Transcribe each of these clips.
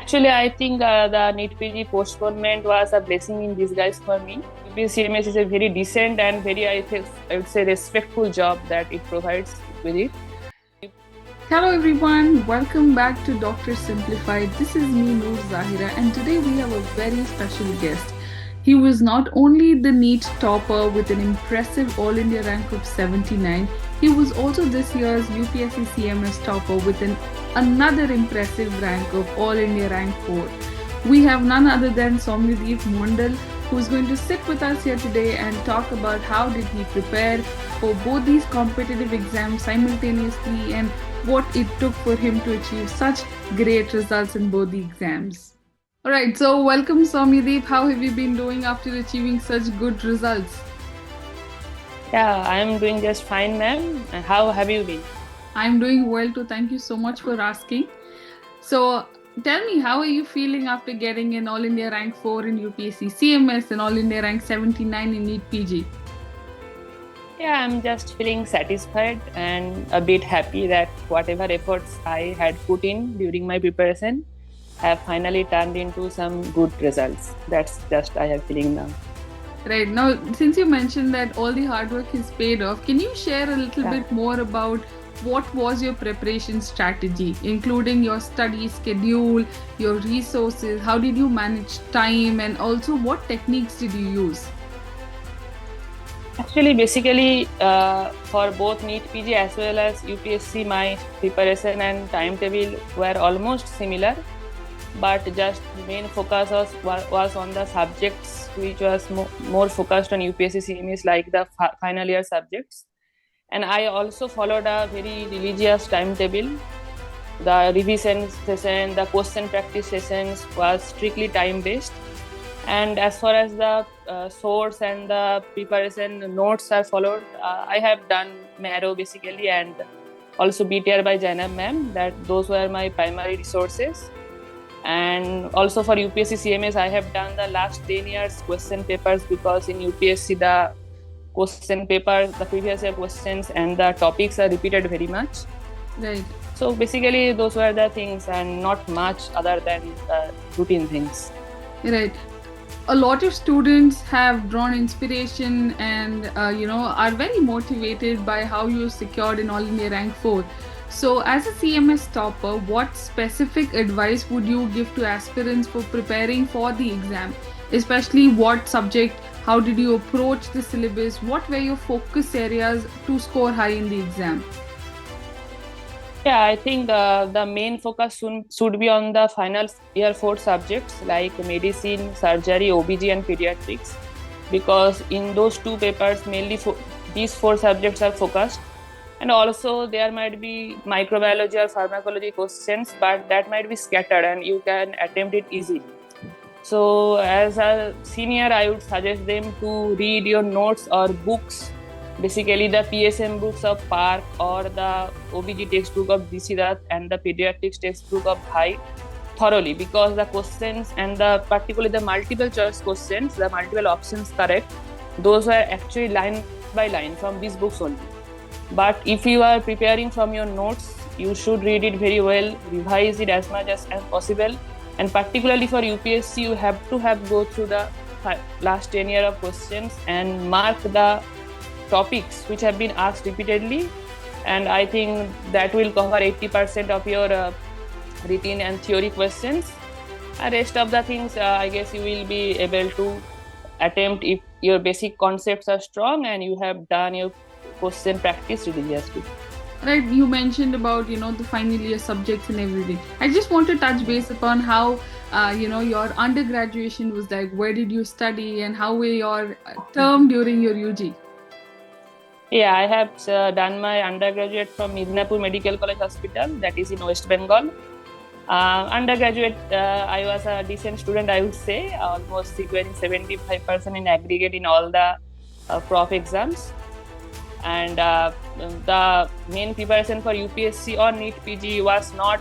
Actually, I think the NEET PG postponement was a blessing in disguise for me. UPSC CMS is a very decent and very, I would say, respectful job that it provides with it. Hello everyone, welcome back to Dr. Simplified. This is me, Noor Zahira, and today we have a very special guest. He was not only the NEET topper with an impressive All India rank of 79, he was also this year's UPSC CMS topper with another impressive rank of All India rank 4. We have none other than Soumyadeep Mondal, who's going to sit with us here today and talk about how did he prepare for both these competitive exams simultaneously and what it took for him to achieve such great results in both the exams. All right, so welcome Soumyadeep. How have you been doing after achieving such good results? Yeah, I am doing just fine, ma'am. How have you been? I'm doing well too. Thank you so much for asking. So tell me, how are you feeling after getting an All India rank 4 in UPSC CMS and All India rank 79 in NEET PG? Yeah, I'm just feeling satisfied and a bit happy that whatever efforts I had put in during my preparation have finally turned into some good results. That's just I am feeling now. Right. Now, since you mentioned that all the hard work is paid off, can you share a little bit more about what was your preparation strategy, including your study schedule, your resources, how did you manage time, and also what techniques did you use? Actually, basically, for both NEET PG as well as UPSC, my preparation and timetable were almost similar, but just main focus was on the subjects which was more focused on UPSC CMS, like the final year subjects. And I also followed a very religious timetable. The revision session, the question practice sessions was strictly time-based. And as far as the source and the preparation notes are followed, I have done Marrow basically and also BTR by Jainab ma'am. Those were my primary resources. And also for UPSC CMS, I have done the last 10 years question papers, because in UPSC the question paper, the previous year questions and the topics are repeated very much. Right. So basically those were the things and not much other than routine things. Right. A lot of students have drawn inspiration and are very motivated by how you secured an All India rank 4. So as a CMS topper, what specific advice would you give to aspirants for preparing for the exam? Especially what subject, how did you approach the syllabus, what were your focus areas to score high in the exam? Yeah, I think the main focus should be on the final year 4 subjects like medicine, surgery, OBG and pediatrics, because in those two papers mainly these 4 subjects are focused. And also there might be microbiology or pharmacology questions, but that might be scattered and you can attempt it easily. So as a senior, I would suggest them to read your notes or books, basically the PSM books of Park or the OBG textbook of DC Dutt and the pediatrics textbook of Bhai thoroughly, because the questions and particularly the multiple choice questions, the multiple options correct, those were actually line by line from these books only. But if you are preparing from your notes, you should read it very well, revise it as much as possible. And particularly for UPSC, you have to go through the last 10 years of questions and mark the topics which have been asked repeatedly. And I think that will cover 80% of your written and theory questions. And rest of the things, I guess you will be able to attempt if your basic concepts are strong and you have done your question practice religiously. Right, you mentioned about the final year subjects and everything. I just want to touch base upon how your undergraduation was like. Where did you study and how were your term during your UG? Yeah, I have done my undergraduate from Midnapur Medical College Hospital, that is in West Bengal. Undergraduate, I was a decent student, I would say, almost securing 75% in aggregate in all the prof exams. And the main preparation for UPSC or NEET PG was not,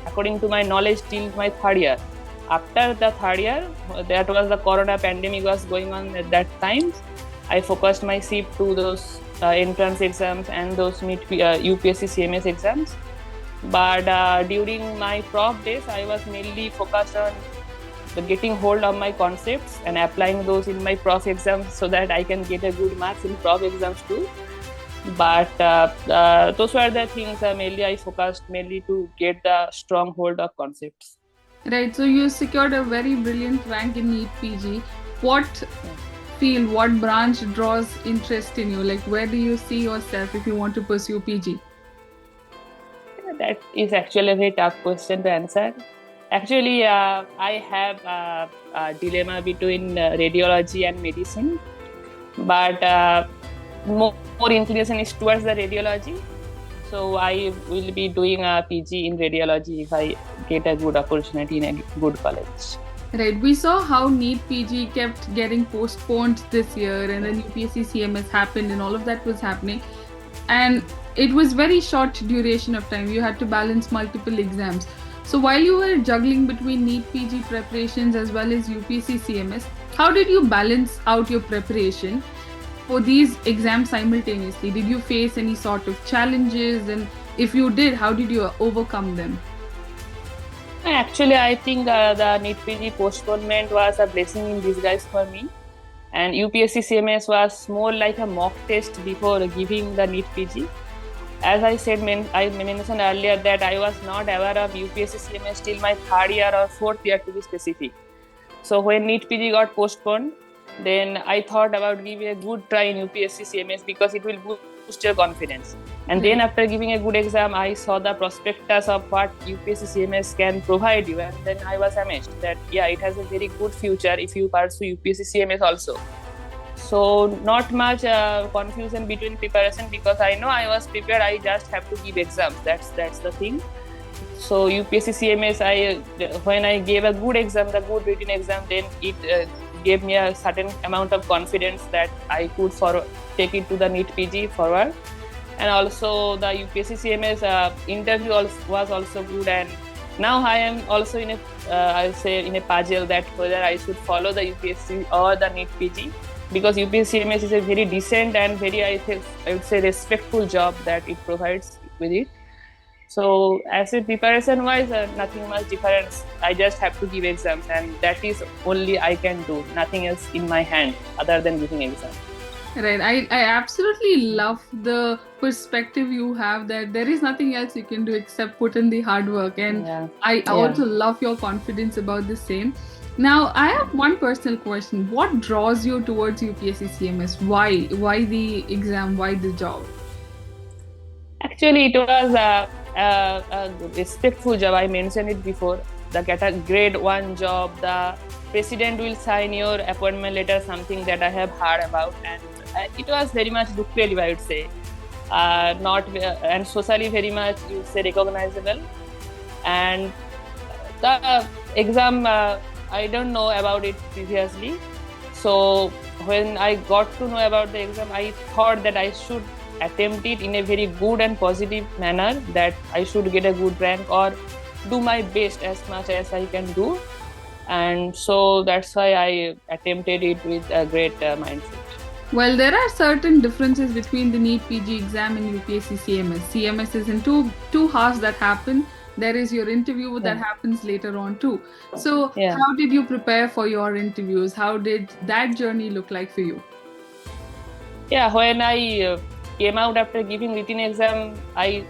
according to my knowledge, till my third year. After the third year, that was the corona pandemic was going on at that time. I focused my shift to those entrance exams and those UPSC CMS exams. But during my prof days, I was mainly focused on the getting hold of my concepts and applying those in my prof exams so that I can get a good marks in prof exams too. But those were the things mainly I focused mainly to get the strong hold of concepts. Right, so you secured a very brilliant rank in NEET PG. What field, what branch draws interest in you? Like, where do you see yourself if you want to pursue PG? That is actually a very tough question to answer. Actually, I have a dilemma between radiology and medicine, but more inclination is towards the radiology. So I will be doing a PG in radiology if I get a good opportunity in a good college. Right, we saw how NEET PG kept getting postponed this year, and then UPSC CMS happened, and all of that was happening. And it was very short duration of time. You had to balance multiple exams. So while you were juggling between NEET PG preparations as well as UPSC CMS, how did you balance out your preparation for these exams simultaneously? Did you face any sort of challenges? And if you did, how did you overcome them? Actually, I think the NEET PG postponement was a blessing in disguise for me. And UPSC CMS was more like a mock test before giving the NEET PG. As I said, I mentioned earlier that I was not aware of UPSC CMS till my third year or fourth year to be specific. So when NEET PG got postponed, then I thought about giving a good try in UPSC CMS because it will boost your confidence. And then after giving a good exam, I saw the prospectus of what UPSC CMS can provide you. And then I was amazed that, yeah, it has a very good future if you pursue UPSC CMS also. So not much confusion between preparation because I know I was prepared. I just have to give exams. That's the thing. So UPSC CMS, when I gave a good exam, the good written exam, then it gave me a certain amount of confidence that I could take it to the NEET PG forward. And also the UPSC CMS interview was also good. And now I am also in I'll say in a puzzle that whether I should follow the UPSC or the NEET PG. Because UPSC CMS is a very decent and very, I would say, respectful job that it provides with it. So as a preparation wise, nothing much difference. I just have to give exams, and that is only I can do. Nothing else in my hand other than giving exams. Right. I absolutely love the perspective you have that there is nothing else you can do except put in the hard work. And I also love your confidence about the same. Now, I have one personal question. What draws you towards UPSC CMS? Why? Why the exam? Why the job? Actually, it was a respectful job. I mentioned it before. The grade 1 job, the president will sign your appointment letter, something that I have heard about. And it was very much lucrative, I would say. And socially very much, you would say, recognizable. And the exam, I don't know about it previously. So when I got to know about the exam, I thought that I should attempt it in a very good and positive manner, that I should get a good rank or do my best as much as I can do. And so that's why I attempted it with a great mindset. Well, there are certain differences between the NEET PG exam and UPSC CMS. CMS is in two halves that happen. There is your interview that happens later on too. So how did you prepare for your interviews? How did that journey look like for you? Yeah, when I came out after giving written exam, I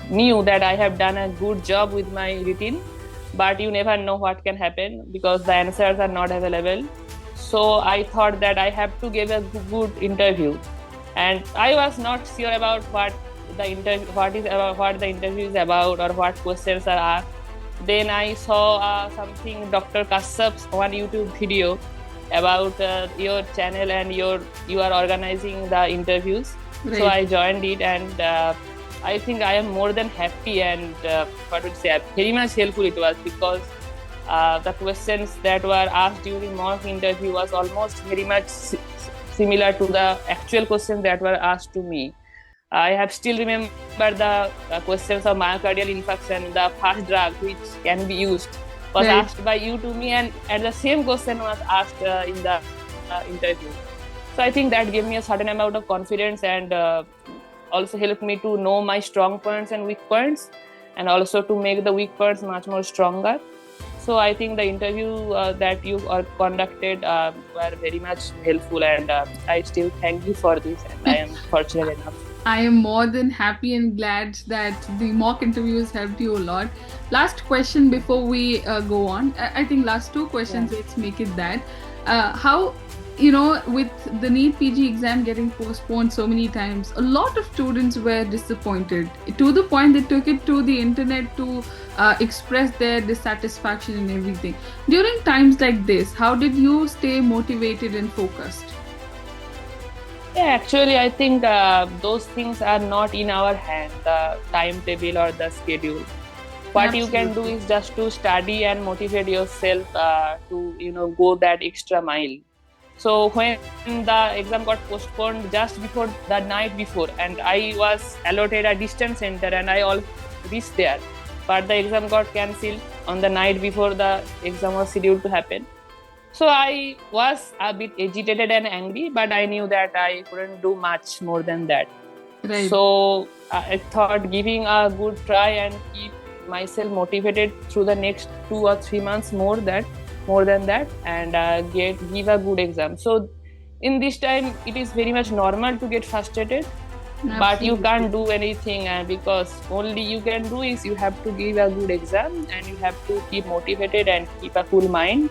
knew that I have done a good job with my written, but you never know what can happen because the answers are not available. So I thought that I have to give a good interview, and I was not sure about what the interview is about or what questions are asked. Then I saw something Dr. Kashyap's one YouTube video about your channel and you are organizing the interviews. Right. So I joined it, and I think I am more than happy and very much helpful it was, because the questions that were asked during mock interview was almost very much similar to the actual questions that were asked to me. I have still remember the questions of myocardial infarction, the first drug which can be used was asked by you to me, and the same question was asked in the interview. So I think that gave me a certain amount of confidence and also helped me to know my strong points and weak points. and also to make the weak points much more stronger. So I think the interview that you conducted were very much helpful, and I still thank you for this, and I am fortunate enough. I am more than happy and glad that the mock interviews helped you a lot. Last question before we go on. I think last two questions, Yeah. let's make it that. How, with the NEET PG exam getting postponed so many times, a lot of students were disappointed to the point they took it to the internet to express their dissatisfaction and everything. During times like this, how did you stay motivated and focused? Yeah, actually, I think those things are not in our hand, the timetable or the schedule. What you can do Absolutely. is just to study and motivate yourself to go that extra mile. So when the exam got postponed just before the night before, and I was allotted a distance center, and I all reached there, but the exam got cancelled on the night before the exam was scheduled to happen. So I was a bit agitated and angry, but I knew that I couldn't do much more than that. Right. So I thought giving a good try and keep myself motivated through the next 2 or 3 months more than that, and give a good exam. So in this time, it is very much normal to get frustrated, but you Absolutely. can't do anything, because only you can do is you have to give a good exam, and you have to keep motivated and keep a cool mind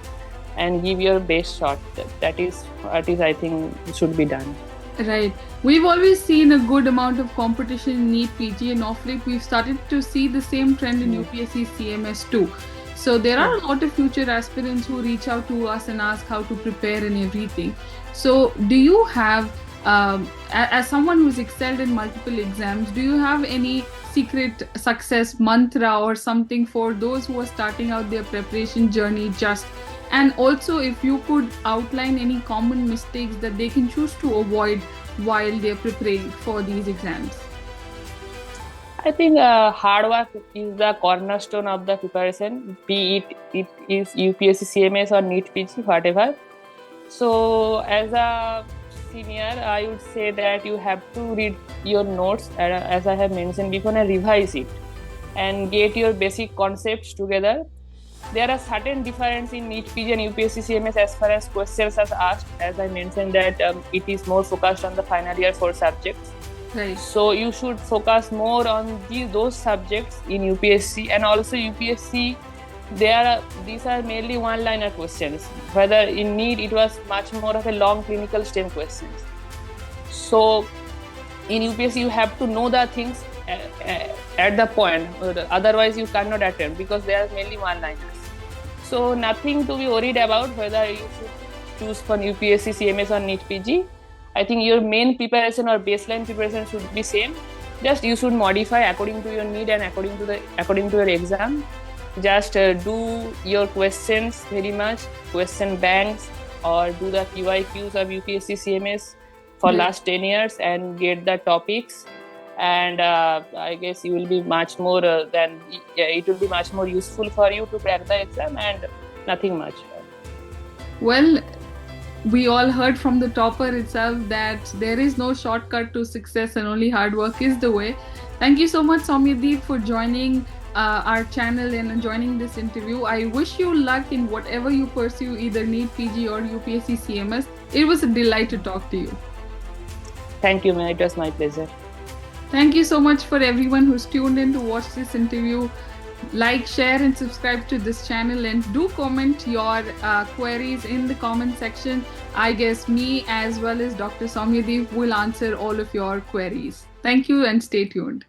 and give your best shot. That is what is I think should be done. Right. We've always seen a good amount of competition in NEET PG, and of late we've started to see the same trend in Mm. UPSC CMS too. So there are Yeah. a lot of future aspirants who reach out to us and ask how to prepare and everything. So do you have, as someone who's excelled in multiple exams, do you have any secret success mantra or something for those who are starting out their preparation journey just, and also if you could outline any common mistakes that they can choose to avoid while they're preparing for these exams? I think hard work is the cornerstone of the preparation, be it is UPSC CMS or NEET PG, whatever. So as a senior, I would say that you have to read your notes, as I have mentioned before, and revise it and get your basic concepts together. There are certain differences in NEET PG and UPSC CMS as far as questions are asked. As I mentioned that it is more focused on the final year 4 subjects. Right. So you should focus more on those subjects in UPSC, and also UPSC. These are mainly one-liner questions. Whether in NEET it was much more of a long clinical STEM questions. So in UPSC you have to know the things at the point, otherwise you cannot attempt because they are mainly one-liners. So nothing to be worried about whether you should choose for UPSC CMS or NEET PG. I think your main preparation or baseline preparation should be same. Just you should modify according to your need and according to your exam. Just do your questions very much, question banks, or do the QIQs of UPSC CMS for Right. last 10 years and get the topics. And I guess you will be much more it will be much more useful for you to crack the exam, and nothing much. Well, we all heard from the topper itself that there is no shortcut to success and only hard work is the way. Thank you so much, Soumyadeep, for joining our channel and joining this interview. I wish you luck in whatever you pursue, either NEET PG or UPSC CMS. It was a delight to talk to you. Thank you, man. It was my pleasure. Thank you so much for everyone who's tuned in to watch this interview. Like, share, and subscribe to this channel, and do comment your queries in the comment section. I guess me as well as Dr. Soumyadeep will answer all of your queries. Thank you and stay tuned.